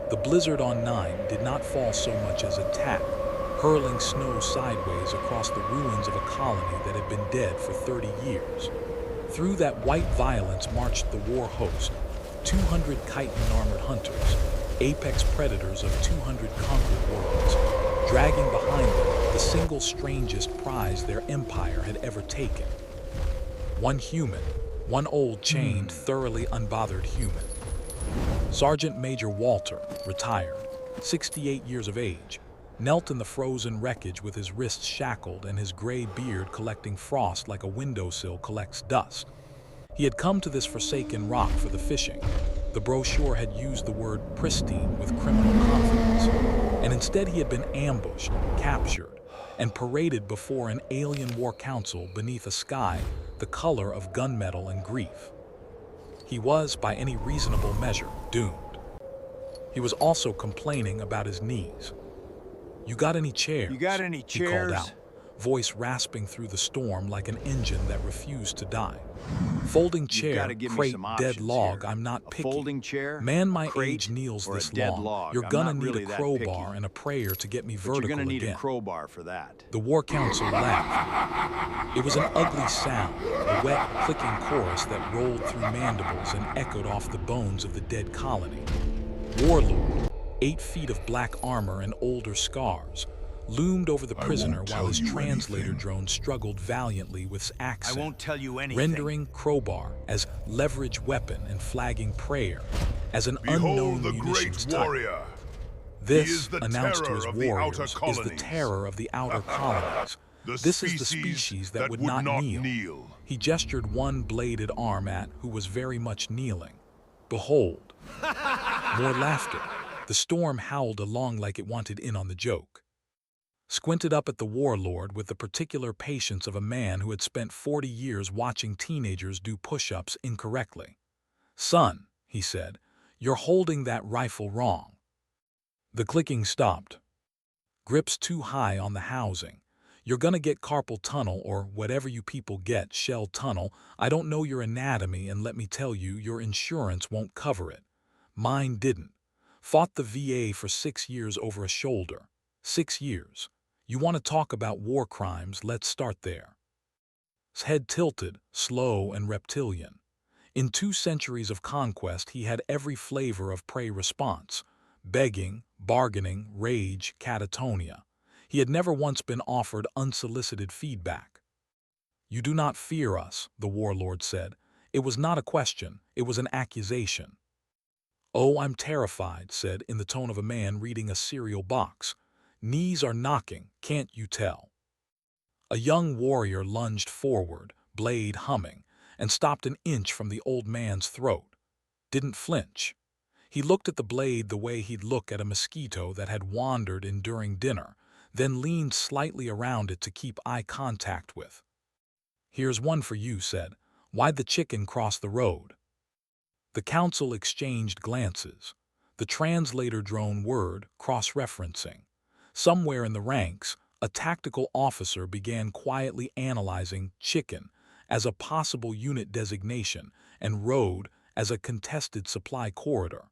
The blizzard on 9 did not fall so much as a tap, hurling snow sideways across the ruins of a colony that had been dead for 30 years. Through that white violence marched the war host, 200 chitin-armored hunters, apex predators of 200 conquered worlds, dragging behind them the single strangest prize their empire had ever taken. One human, one old chained, thoroughly unbothered human. Sergeant Major Walter, retired, 68 years of age, knelt in the frozen wreckage with his wrists shackled and his gray beard collecting frost like a windowsill collects dust. He had come to this forsaken rock for the fishing. The brochure had used the word pristine with criminal confidence, and instead he had been ambushed, captured, and paraded before an alien war council beneath a sky the color of gunmetal and grief. He was, by any reasonable measure, doomed. He was also complaining about his knees. "You got any chairs?" You got any he called chairs? out, voice rasping through the storm like an engine that refused to die. "Folding You've chair, gotta give me crate, some dead options log, here. I'm not A picky. folding chair, Man a my crate, age kneels or a this dead long. log. You're I'm gonna not need really a that crowbar picky. and a prayer to get me But you're vertical gonna need again." a crowbar for that. The war council laughed. It was an ugly sound, a wet, clicking chorus that rolled through mandibles and echoed off the bones of the dead colony. Warlord, 8 feet of black armor and older scars, loomed over the I prisoner won't while tell his you translator anything. drone struggled valiantly with I accent, won't tell you anything. rendering crowbar as leverage weapon and flagging prayer as an Behold unknown the munitions great type. warrior. This, is the announced to terror his of the outer warriors, is the colonies. terror of the outer colonies. The This is the species that would not kneel. He gestured one bladed arm at who was very much kneeling. Behold. More laughter. The storm howled along like it wanted in on the joke. Squinted up at the warlord with the particular patience of a man who had spent 40 years watching teenagers do push-ups incorrectly. "Son," he said, "you're holding that rifle wrong." The clicking stopped. "Grip's too high on the housing. You're gonna get carpal tunnel or whatever you people get, shell tunnel. I don't know your anatomy, and let me tell you, your insurance won't cover it. Mine didn't. Fought the VA for 6 years over a shoulder. 6 years. You want to talk about war crimes, let's start there." His head tilted, slow and reptilian. In 2 centuries of conquest he had every flavor of prey response: begging, bargaining, rage, catatonia. He had never once been offered unsolicited feedback. "You do not fear us," the warlord said. It was not a question, it was an accusation. "Oh, I'm terrified," said, in the tone of a man reading a cereal box. "Knees are knocking, can't you tell?" A young warrior lunged forward, blade humming, and stopped an inch from the old man's throat. Didn't flinch. He looked at the blade the way he'd look at a mosquito that had wandered in during dinner, then leaned slightly around it to keep eye contact with. "Here's one for you," said. "Why'd the chicken cross the road?" The council exchanged glances. The translator drone word cross-referencing. Somewhere in the ranks, a tactical officer began quietly analyzing chicken as a possible unit designation and road as a contested supply corridor.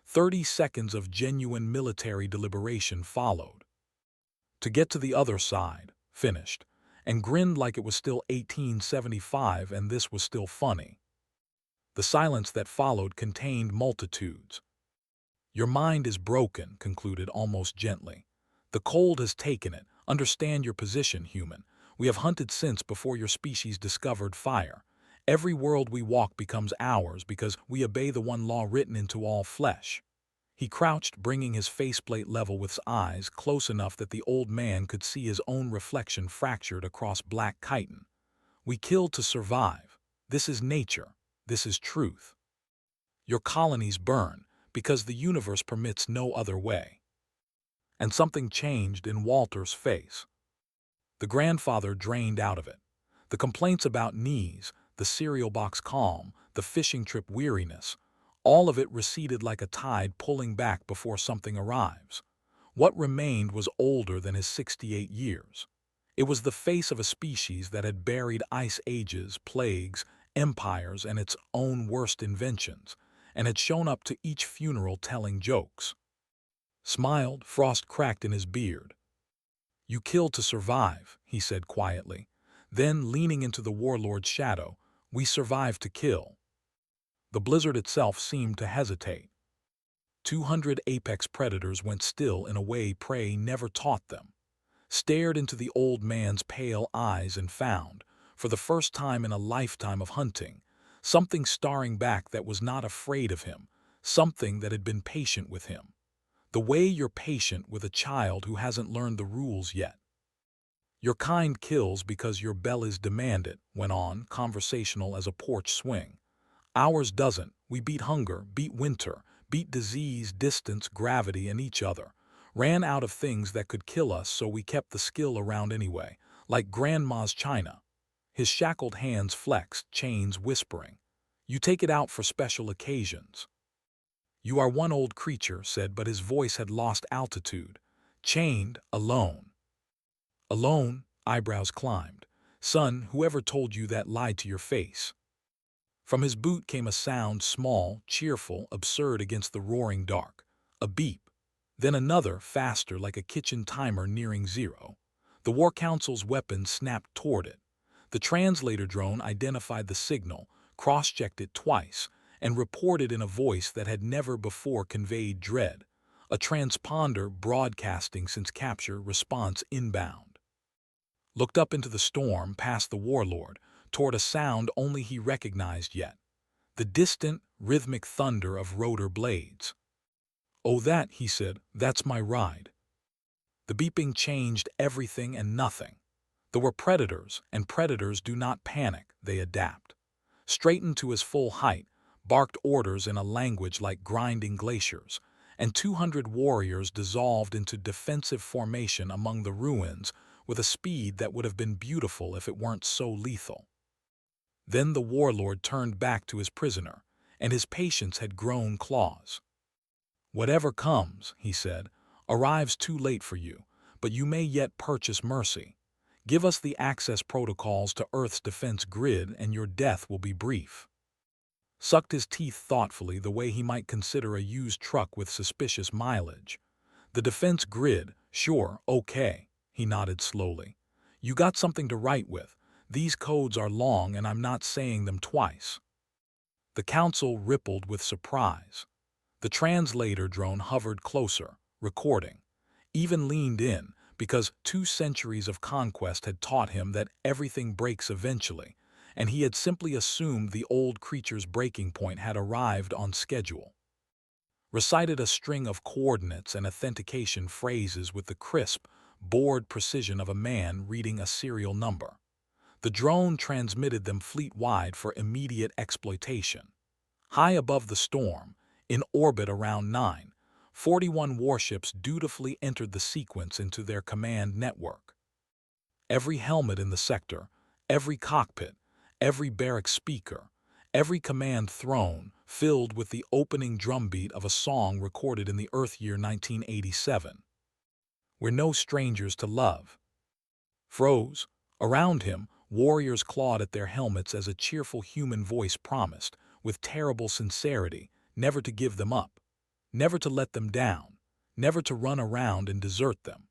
30 seconds of genuine military deliberation followed. "To get to the other side," finished, and grinned like it was still 1875 and this was still funny. The silence that followed contained multitudes. "Your mind is broken," concluded almost gently. "The cold has taken it. Understand your position, human. We have hunted since before your species discovered fire. Every world we walk becomes ours because we obey the one law written into all flesh." He crouched, bringing his faceplate level with his eyes close enough that the old man could see his own reflection fractured across black chitin. "We kill to survive. This is nature. This is truth. Your colonies burn because the universe permits no other way." And something changed in Walter's face. The grandfather drained out of it. The complaints about knees, the cereal box calm, the fishing trip weariness, all of it receded like a tide pulling back before something arrives. What remained was older than his 68 years. It was the face of a species that had buried ice ages, plagues, empires, and its own worst inventions, and had shown up to each funeral telling jokes. Smiled, frost cracked in his beard. You kill to survive, he said quietly. Then, leaning into the warlord's shadow, we survive to kill. The blizzard itself seemed to hesitate. 200 apex predators went still in a way prey never taught them, stared into the old man's pale eyes and found, for the first time in a lifetime of hunting, something staring back that was not afraid of him, something that had been patient with him. The way you're patient with a child who hasn't learned the rules yet. Your kind kills because your bellies demand it, went on, conversational as a porch swing. Ours doesn't. We beat hunger, beat winter, beat disease, distance, gravity, and each other. Ran out of things that could kill us, so we kept the skill around anyway, like Grandma's china. His shackled hands flexed, chains whispering. You take it out for special occasions. You are one old creature, said, but his voice had lost altitude. Chained, alone. Alone, eyebrows climbed. Son, whoever told you that lied to your face. From his boot came a sound, small, cheerful, absurd against the roaring dark. A beep. Then another, faster, like a kitchen timer nearing zero. The War Council's weapon snapped toward it. The translator drone identified the signal, cross-checked it twice, and reported in a voice that had never before conveyed dread. A transponder broadcasting since capture, response inbound. Looked up into the storm, past the warlord, toward a sound only he recognized yet. The distant, rhythmic thunder of rotor blades. Oh, that, he said, that's my ride. The beeping changed everything and nothing. There were predators, and predators do not panic, they adapt. Straightened to his full height, barked orders in a language like grinding glaciers, and 200 warriors dissolved into defensive formation among the ruins with a speed that would have been beautiful if it weren't so lethal. Then the warlord turned back to his prisoner, and his patience had grown claws. Whatever comes, he said, arrives too late for you, but you may yet purchase mercy. Give us the access protocols to Earth's defense grid and your death will be brief. Sucked his teeth thoughtfully the way he might consider a used truck with suspicious mileage. The defense grid, sure, okay, he nodded slowly. You got something to write with. These codes are long and I'm not saying them twice. The council rippled with surprise. The translator drone hovered closer, recording. Even leaned in, because 2 centuries of conquest had taught him that everything breaks eventually, and he had simply assumed the old creature's breaking point had arrived on schedule. Recited a string of coordinates and authentication phrases with the crisp, bored precision of a man reading a serial number. The drone transmitted them fleet-wide for immediate exploitation. High above the storm, in orbit around 41 warships dutifully entered the sequence into their command network. Every helmet in the sector, every cockpit, every barrack speaker, every command throne filled with the opening drumbeat of a song recorded in the Earth year 1987. We're no strangers to love. Froze. Around him, warriors clawed at their helmets as a cheerful human voice promised, with terrible sincerity, never to give them up, never to let them down, never to run around and desert them.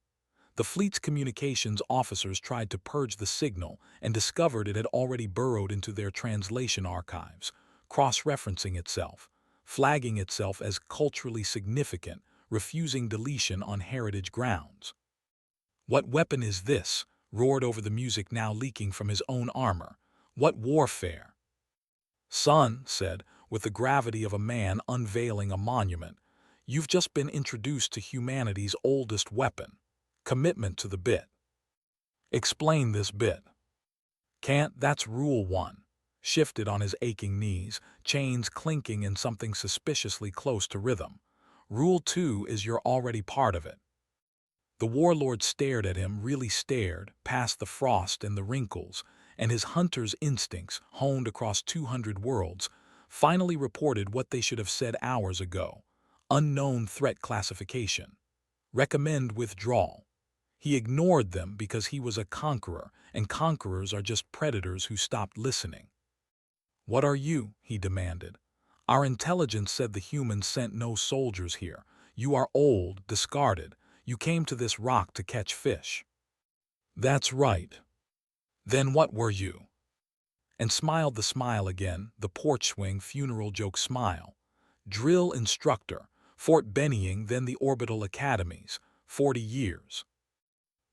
The fleet's communications officers tried to purge the signal and discovered it had already burrowed into their translation archives, cross-referencing itself, flagging itself as culturally significant, refusing deletion on heritage grounds. What weapon is this? Roared over the music now leaking from his own armor. What warfare? Son, said, with the gravity of a man unveiling a monument, you've just been introduced to humanity's oldest weapon, commitment to the bit. Explain this bit. Can't, that's Rule 1. Shifted on his aching knees, chains clinking in something suspiciously close to rhythm. Rule 2 is you're already part of it. The warlord stared at him, really stared, past the frost and the wrinkles, and his hunter's instincts, honed across 200 worlds, finally reported what they should have said hours ago. Unknown threat classification. Recommend withdrawal. He ignored them because he was a conqueror, and conquerors are just predators who stopped listening. What are you? He demanded. Our intelligence said the humans sent no soldiers here. You are old, discarded. You came to this rock to catch fish. That's right. Then what were you? And smiled the smile again, the porch swing funeral joke smile. Drill instructor, Fort Bennying, then the orbital academies, 40 years.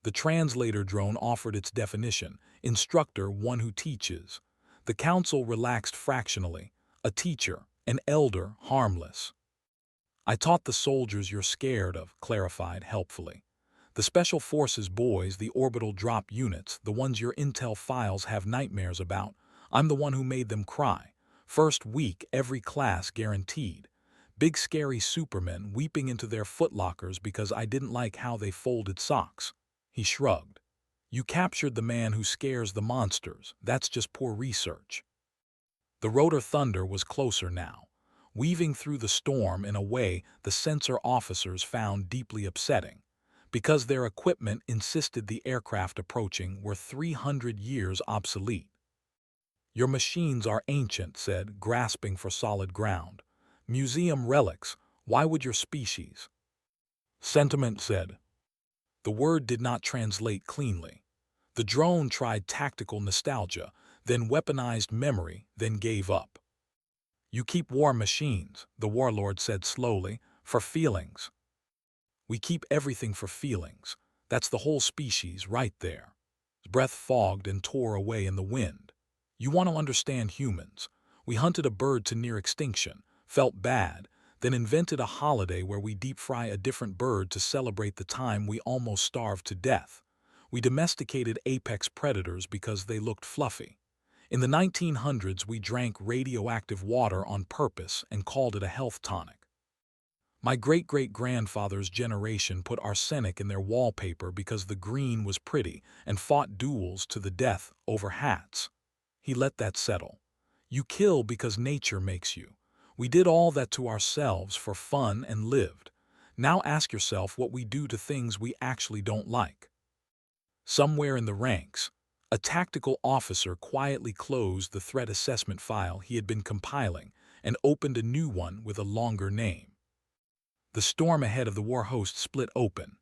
The translator drone offered its definition, instructor, one who teaches. The council relaxed fractionally, a teacher, an elder, harmless. I taught the soldiers you're scared of, clarified helpfully. The Special Forces boys, the orbital drop units, the ones your intel files have nightmares about, I'm the one who made them cry. First week, every class guaranteed. Big scary supermen weeping into their footlockers because I didn't like how they folded socks. He shrugged. You captured the man who scares the monsters. That's just poor research. The rotor thunder was closer now, weaving through the storm in a way the sensor officers found deeply upsetting, because their equipment insisted the aircraft approaching were 300 years obsolete. Your machines are ancient, said, grasping for solid ground. Museum relics, why would your species? Sentiment, said. The word did not translate cleanly. The drone tried tactical nostalgia, then weaponized memory, then gave up. You keep war machines, the warlord said slowly, for feelings. We keep everything for feelings. That's the whole species right there. His breath fogged and tore away in the wind. You want to understand humans. We hunted a bird to near extinction, felt bad, then invented a holiday where we deep fry a different bird to celebrate the time we almost starved to death. We domesticated apex predators because they looked fluffy. In the 1900s, we drank radioactive water on purpose and called it a health tonic. My great-great-grandfather's generation put arsenic in their wallpaper because the green was pretty and fought duels to the death over hats. He let that settle. You kill because nature makes you. We did all that to ourselves for fun and lived. Now ask yourself what we do to things we actually don't like. Somewhere in the ranks, a tactical officer quietly closed the threat assessment file he had been compiling and opened a new one with a longer name. The storm ahead of the war host split open.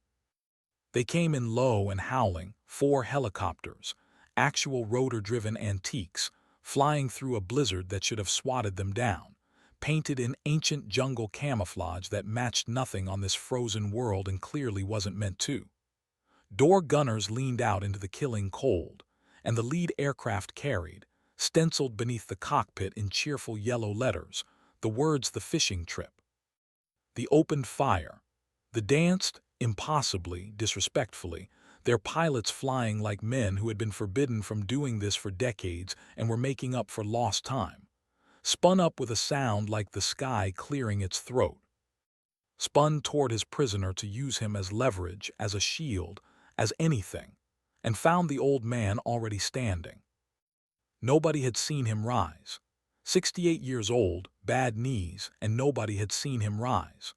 They came in low and howling, 4 helicopters, actual rotor-driven antiques, flying through a blizzard that should have swatted them down, painted in ancient jungle camouflage that matched nothing on this frozen world and clearly wasn't meant to. Door gunners leaned out into the killing cold, and the lead aircraft carried, stenciled beneath the cockpit in cheerful yellow letters, the words "the fishing trip." The opened fire. The danced, impossibly, disrespectfully, their pilots flying like men who had been forbidden from doing this for decades and were making up for lost time. Spun up with a sound like the sky clearing its throat. Spun toward his prisoner to use him as leverage, as a shield, as anything, and found the old man already standing. Nobody had seen him rise. 68 years old, bad knees, and nobody had seen him rise.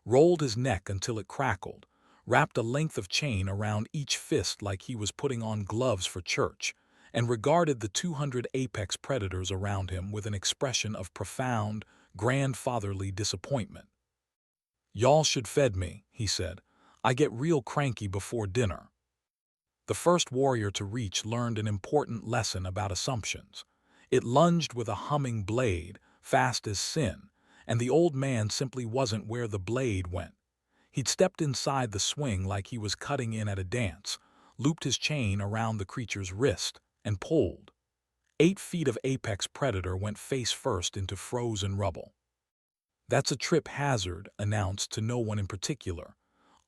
Rolled his neck until it crackled, wrapped a length of chain around each fist like he was putting on gloves for church, and regarded the 200 apex predators around him with an expression of profound, grandfatherly disappointment. Y'all should fed me, he said. I get real cranky before dinner. The first warrior to reach learned an important lesson about assumptions. It lunged with a humming blade, fast as sin, and the old man simply wasn't where the blade went. He'd stepped inside the swing like he was cutting in at a dance, looped his chain around the creature's wrist, and pulled. 8 feet of apex predator went face first into frozen rubble. That's a trip hazard, announced to no one in particular.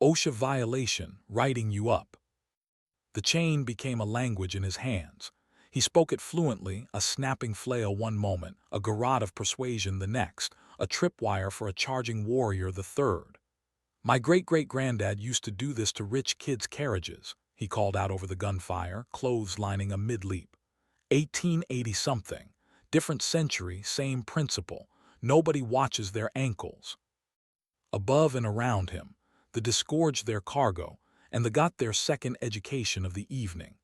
OSHA violation, writing you up. The chain became a language in his hands. He spoke it fluently, a snapping flail one moment, a garrote of persuasion the next, a tripwire for a charging warrior the third. My great-great-granddad used to do this to rich kids' carriages, he called out over the gunfire, clothes lining a mid-leap. 1880-something. Different century, same principle. Nobody watches their ankles. Above and around him, the disgorged their cargo, and the got their second education of the evening.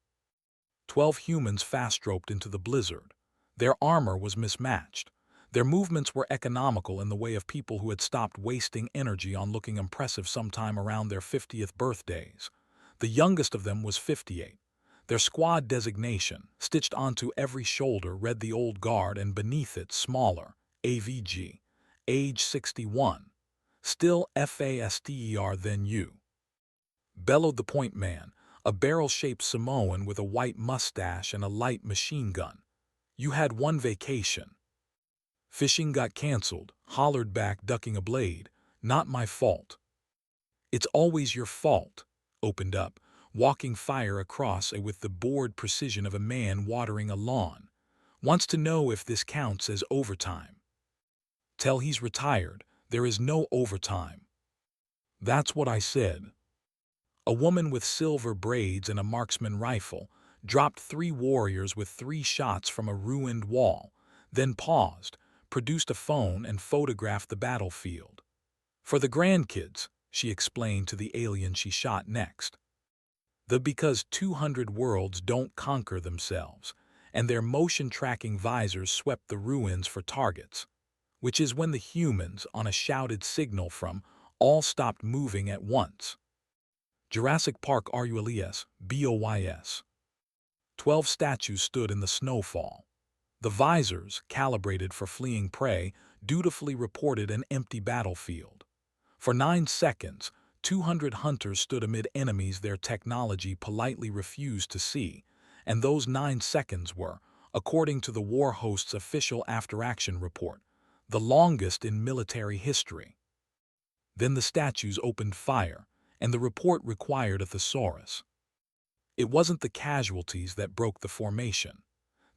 12 humans fast-roped into the blizzard. Their armor was mismatched. Their movements were economical in the way of people who had stopped wasting energy on looking impressive sometime around their 50th birthdays. The youngest of them was 58. Their squad designation, stitched onto every shoulder, read the Old Guard, and beneath it, smaller, AVG, age 61. Still faster than you, bellowed the point man, a barrel-shaped Samoan with a white mustache and a light machine gun. You had one vacation. Fishing got canceled, hollered back, ducking a blade. Not my fault. It's always your fault, opened up, walking fire across it with the bored precision of a man watering a lawn. Wants to know if this counts as overtime. Tell he's retired, there is no overtime. That's what I said. A woman with silver braids and a marksman rifle dropped 3 warriors with 3 shots from a ruined wall, then paused, produced a phone and photographed the battlefield. For the grandkids, she explained to the alien she shot next. Because 200 worlds don't conquer themselves, and their motion-tracking visors swept the ruins for targets, which is when the humans, on a shouted signal from, all stopped moving at once. Jurassic Park RULES, BOYS. 12 statues stood in the snowfall. The visors, calibrated for fleeing prey, dutifully reported an empty battlefield. For 9 seconds, 200 hunters stood amid enemies their technology politely refused to see, and those 9 seconds were, according to the war host's official after-action report, the longest in military history. Then the statues opened fire, and the report required a thesaurus. It wasn't the casualties that broke the formation.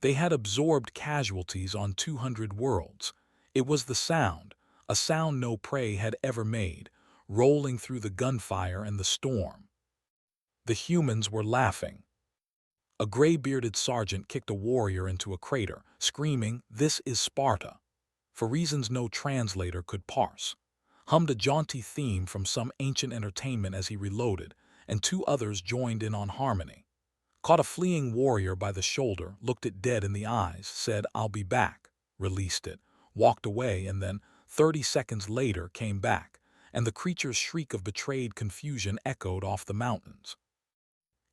They had absorbed casualties on 200 worlds. It was the sound, a sound no prey had ever made, rolling through the gunfire and the storm. The humans were laughing. A gray-bearded sergeant kicked a warrior into a crater, screaming, "This is Sparta," for reasons no translator could parse. Hummed a jaunty theme from some ancient entertainment as he reloaded, and 2 others joined in on harmony. Caught a fleeing warrior by the shoulder, looked it dead in the eyes, said, "I'll be back," released it, walked away, and then, 30 seconds later, came back, and the creature's shriek of betrayed confusion echoed off the mountains.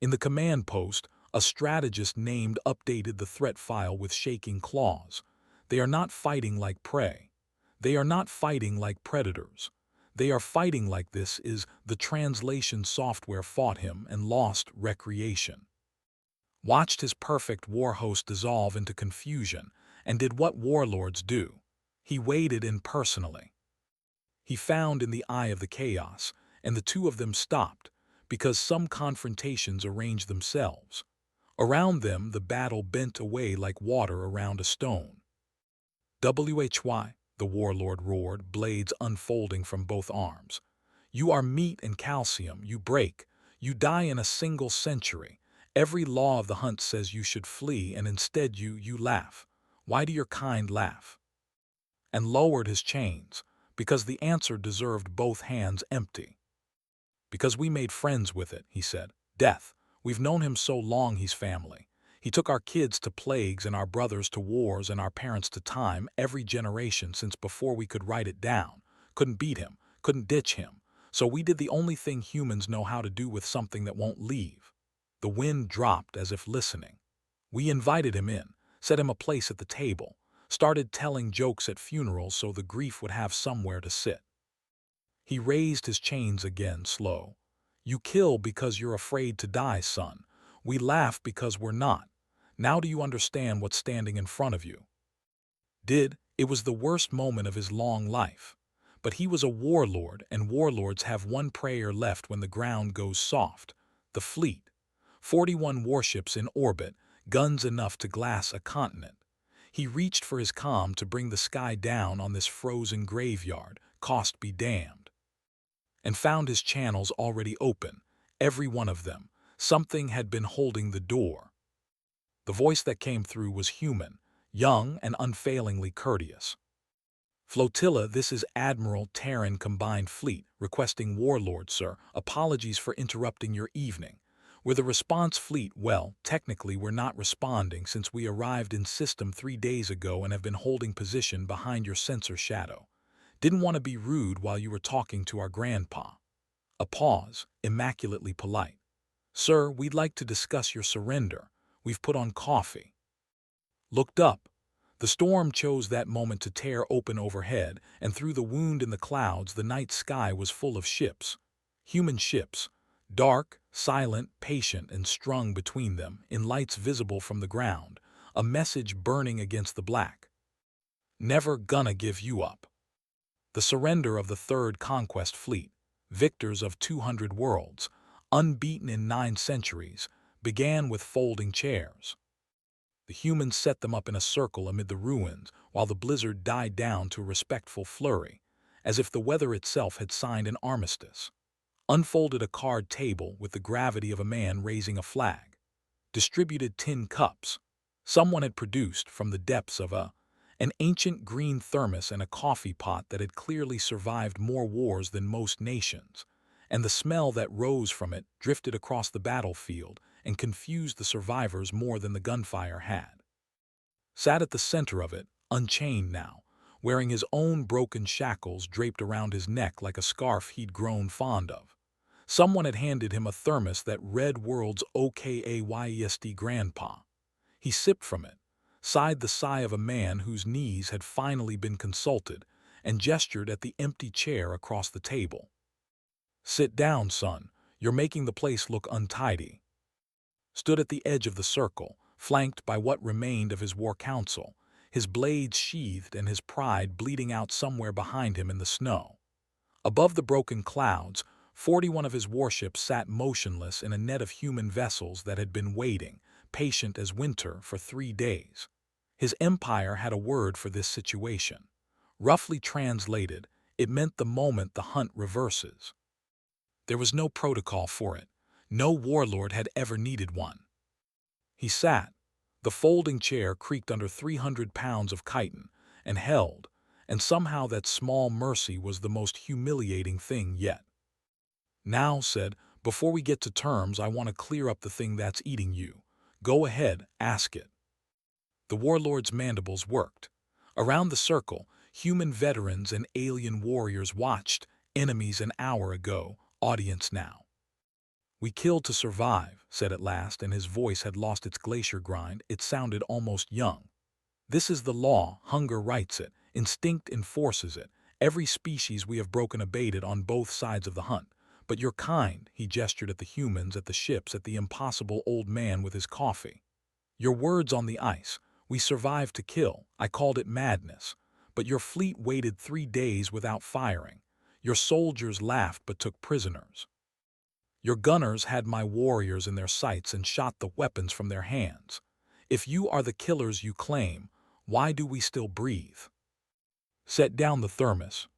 In the command post, a strategist named updated the threat file with shaking claws. They are not fighting like prey. They are not fighting like predators. They are fighting like this is the translation software fought him and lost recreation. Watched his perfect war host dissolve into confusion, and did what warlords do. He waded in personally. He found in the eye of the chaos, and the 2 of them stopped, because some confrontations arrange themselves. Around them the battle bent away like water around a stone. "Why?" the warlord roared, blades unfolding from both arms. "You are meat and calcium, you break. You die in a single century. Every law of the hunt says you should flee, and instead you laugh. Why do your kind laugh?" And lowered his chains, because the answer deserved both hands empty. "Because we made friends with it," he said. "Death. We've known him so long he's family. He took our kids to plagues and our brothers to wars and our parents to time, every generation since before we could write it down. Couldn't beat him, couldn't ditch him. So we did the only thing humans know how to do with something that won't leave." The wind dropped as if listening. "We invited him in, set him a place at the table, started telling jokes at funerals so the grief would have somewhere to sit." He raised his chains again, slow. "You kill because you're afraid to die, son. We laugh because we're not. Now do you understand what's standing in front of you?" It was the worst moment of his long life. But he was a warlord, and warlords have one prayer left when the ground goes soft: the fleet. 41 warships in orbit, guns enough to glass a continent. He reached for his comm to bring the sky down on this frozen graveyard, cost be damned. And found his channels already open, every one of them. Something had been holding the door. The voice that came through was human, young and unfailingly courteous. "Flotilla, this is Admiral Terran Combined Fleet, requesting warlord, sir. Apologies for interrupting your evening. We're the response fleet. Well, technically we're not responding since we arrived in system 3 days ago and have been holding position behind your sensor shadow. Didn't want to be rude while you were talking to our grandpa. A pause, immaculately polite. Sir, we'd like to discuss your surrender. We've put on coffee. Looked up. The storm chose that moment to tear open overhead, and through the wound in the clouds the night sky was full of ships. Human ships. Dark, silent, patient, and strung between them, in lights visible from the ground, a message burning against the black. Never gonna give you up. The surrender of the Third Conquest Fleet, victors of 200 worlds, unbeaten in 9 centuries, began with folding chairs. The humans set them up in a circle amid the ruins, while the blizzard died down to a respectful flurry, as if the weather itself had signed an armistice. Unfolded a card table with the gravity of a man raising a flag. Distributed tin cups. Someone had produced from the depths of an ancient green thermos and a coffee pot that had clearly survived more wars than most nations, and the smell that rose from it drifted across the battlefield and confused the survivors more than the gunfire had. Sat at the center of it, unchained now, wearing his own broken shackles draped around his neck like a scarf he'd grown fond of. Someone had handed him a thermos that read world's OKAYESD grandpa. He sipped from it, sighed the sigh of a man whose knees had finally been consulted, and gestured at the empty chair across the table. Sit down, son. You're making the place look untidy. Stood at the edge of the circle, flanked by what remained of his war council, his blades sheathed and his pride bleeding out somewhere behind him in the snow. Above the broken clouds, 41 of his warships sat motionless in a net of human vessels that had been waiting, patient as winter, for 3 days. His empire had a word for this situation. Roughly translated, it meant the moment the hunt reverses. There was no protocol for it. No warlord had ever needed one. He sat. The folding chair creaked under 300 pounds of chitin, and held, and somehow that small mercy was the most humiliating thing yet. Now, said, before we get to terms, I want to clear up the thing that's eating you. Go ahead, ask it. The warlord's mandibles worked. Around the circle, human veterans and alien warriors watched, enemies an hour ago, audience now. We killed to survive, said at last, and his voice had lost its glacier grind. It sounded almost young. This is the law, hunger writes it, instinct enforces it. Every species we have broken abated on both sides of the hunt. But your kind, he gestured at the humans, at the ships, at the impossible old man with his coffee. Your words on the ice, we survived to kill, I called it madness. But your fleet waited 3 days without firing. Your soldiers laughed but took prisoners. Your gunners had my warriors in their sights and shot the weapons from their hands. If you are the killers you claim, why do we still breathe? Set down the thermos.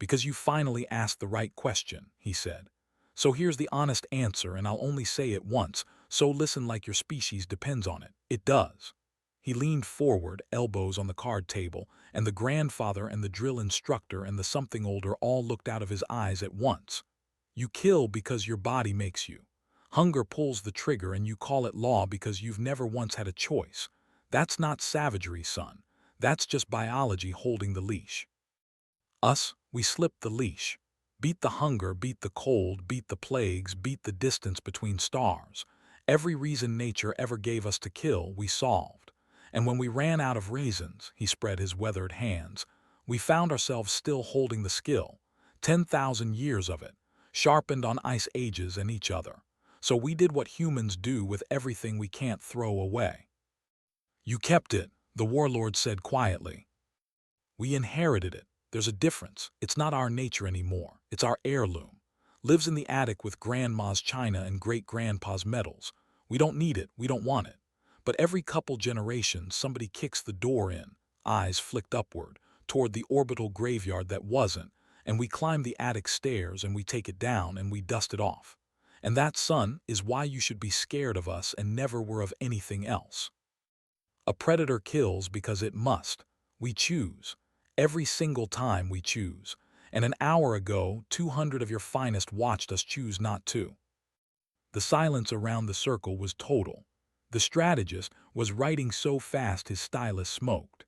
Because you finally asked the right question, he said. So here's the honest answer, and I'll only say it once, so listen like your species depends on it. It does. He leaned forward, elbows on the card table, and the grandfather and the drill instructor and the something older all looked out of his eyes at once. You kill because your body makes you. Hunger pulls the trigger, and you call it law because you've never once had a choice. That's not savagery, son. That's just biology holding the leash. Us, we slipped the leash. Beat the hunger, beat the cold, beat the plagues, beat the distance between stars. Every reason nature ever gave us to kill, we solved. And when we ran out of reasons, he spread his weathered hands, we found ourselves still holding the skill. 10,000 years of it, sharpened on ice ages and each other. So we did what humans do with everything we can't throw away. You kept it, the warlord said quietly. We inherited it. There's a difference. It's not our nature anymore. It's our heirloom. Lives in the attic with grandma's china and great-grandpa's medals. We don't need it. We don't want it. But every couple generations, somebody kicks the door in, eyes flicked upward, toward the orbital graveyard that wasn't, and we climb the attic stairs and we take it down and we dust it off. And that, son, is why you should be scared of us and never were of anything else. A predator kills because it must. We choose. Every single time we choose. And an hour ago, 200 of your finest watched us choose not to. The silence around the circle was total. The strategist was writing so fast his stylus smoked.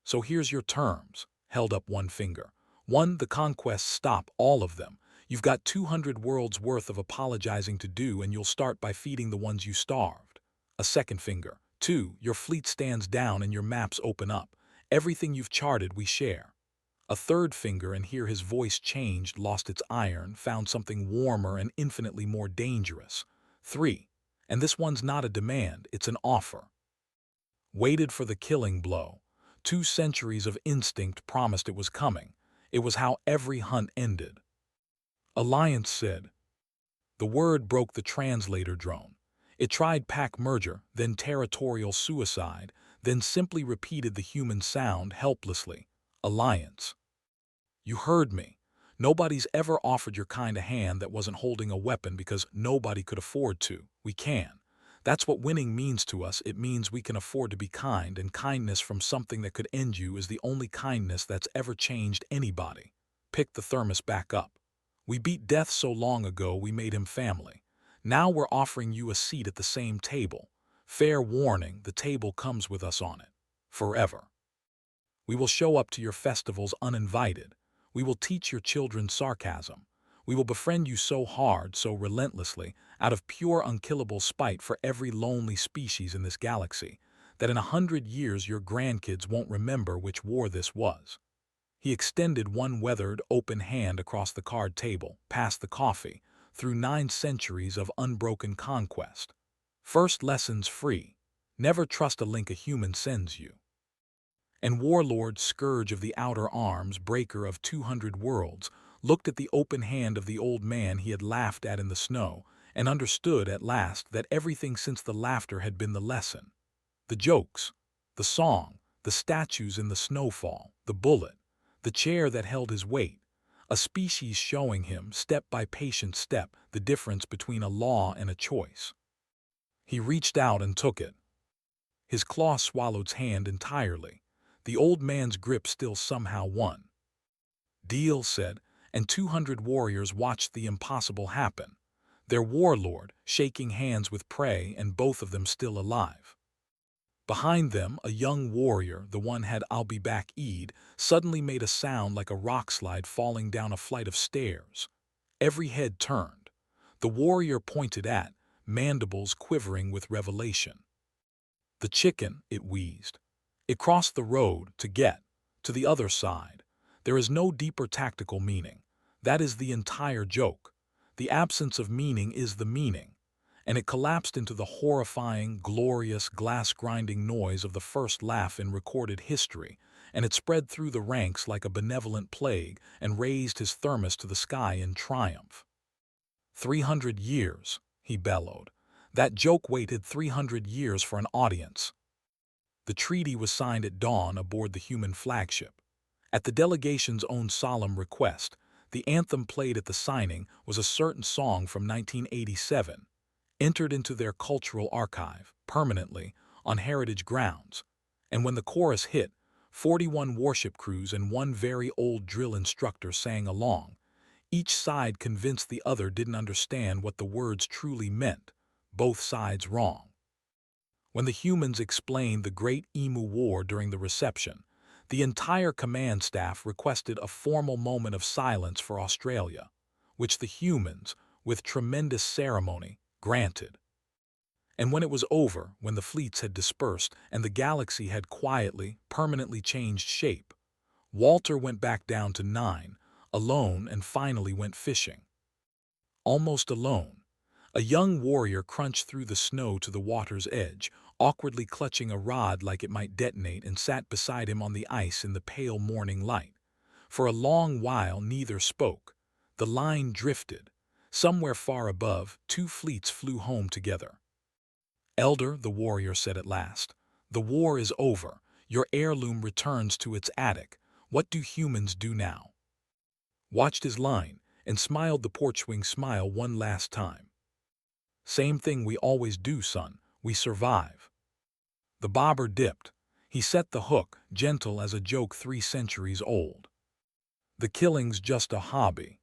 "So here's your terms," held up one finger. "1. The conquests stop, all of them. You've got 200 worlds worth of apologizing to do, and you'll start by feeding the ones you starved." A second finger. 2. Your fleet stands down and your maps open up. Everything you've charted we share. A third finger, and here his voice changed, lost its iron, found something warmer and infinitely more dangerous. 3. And this one's not a demand, it's an offer. Waited for the killing blow. 2 centuries of instinct promised it was coming. It was how every hunt ended. Alliance said. The word broke the translator drone. It tried pack merger, then territorial suicide, then simply repeated the human sound helplessly. Alliance. You heard me. Nobody's ever offered your kind a hand that wasn't holding a weapon because nobody could afford to. We can. That's what winning means to us. It means we can afford to be kind, and kindness from something that could end you is the only kindness that's ever changed anybody. Pick the thermos back up. We beat death so long ago we made him family. Now we're offering you a seat at the same table. Fair warning, the table comes with us on it. Forever. We will show up to your festivals uninvited. We will teach your children sarcasm. We will befriend you so hard, so relentlessly, out of pure unkillable spite for every lonely species in this galaxy, that in 100 years your grandkids won't remember which war this was. He extended one weathered, open hand across the card table, past the coffee, through 9 centuries of unbroken conquest. First lessons free. Never trust a link a human sends you. And Warlord, scourge of the outer arms, breaker of 200 worlds, looked at the open hand of the old man he had laughed at in the snow, and understood at last that everything since the laughter had been the lesson. The jokes, the song, the statues in the snowfall, the bullet, the chair that held his weight, a species showing him, step by patient step, the difference between a law and a choice. He reached out and took it. His claw swallowed his hand entirely. The old man's grip still somehow won. Deal said, and 200 warriors watched the impossible happen. Their warlord, shaking hands with prey, and both of them still alive. Behind them, a young warrior, the one had "I'll be back" Eid, suddenly made a sound like a rock slide falling down a flight of stairs. Every head turned. The warrior pointed at, mandibles quivering with revelation. "The chicken," it wheezed. "It crossed the road to get to the other side. There is no deeper tactical meaning. That is the entire joke. The absence of meaning is the meaning." And it collapsed into the horrifying, glorious, glass-grinding noise of the first laugh in recorded history, and it spread through the ranks like a benevolent plague and raised his thermos to the sky in triumph. 300 years, he bellowed. That joke waited 300 years for an audience. The treaty was signed at dawn aboard the human flagship. At the delegation's own solemn request, the anthem played at the signing was a certain song from 1987, entered into their cultural archive, permanently, on heritage grounds. And when the chorus hit, 41 warship crews and one very old drill instructor sang along, each side convinced the other didn't understand what the words truly meant, both sides wrong. When the humans explained the Great Emu War during the reception, the entire command staff requested a formal moment of silence for Australia, which the humans, with tremendous ceremony, granted. And when it was over, when the fleets had dispersed and the galaxy had quietly, permanently changed shape, Walter went back down to 9, alone, and finally went fishing. Almost alone. A young warrior crunched through the snow to the water's edge, awkwardly clutching a rod like it might detonate, and sat beside him on the ice in the pale morning light. For a long while neither spoke. The line drifted. Somewhere far above, 2 fleets flew home together. "Elder," the warrior said at last, "the war is over. Your heirloom returns to its attic. What do humans do now?" Watched his line, and smiled the porchwing smile one last time. "Same thing we always do, son. We survive." The bobber dipped. He set the hook, gentle as a joke 3 centuries old. "The killing's just a hobby.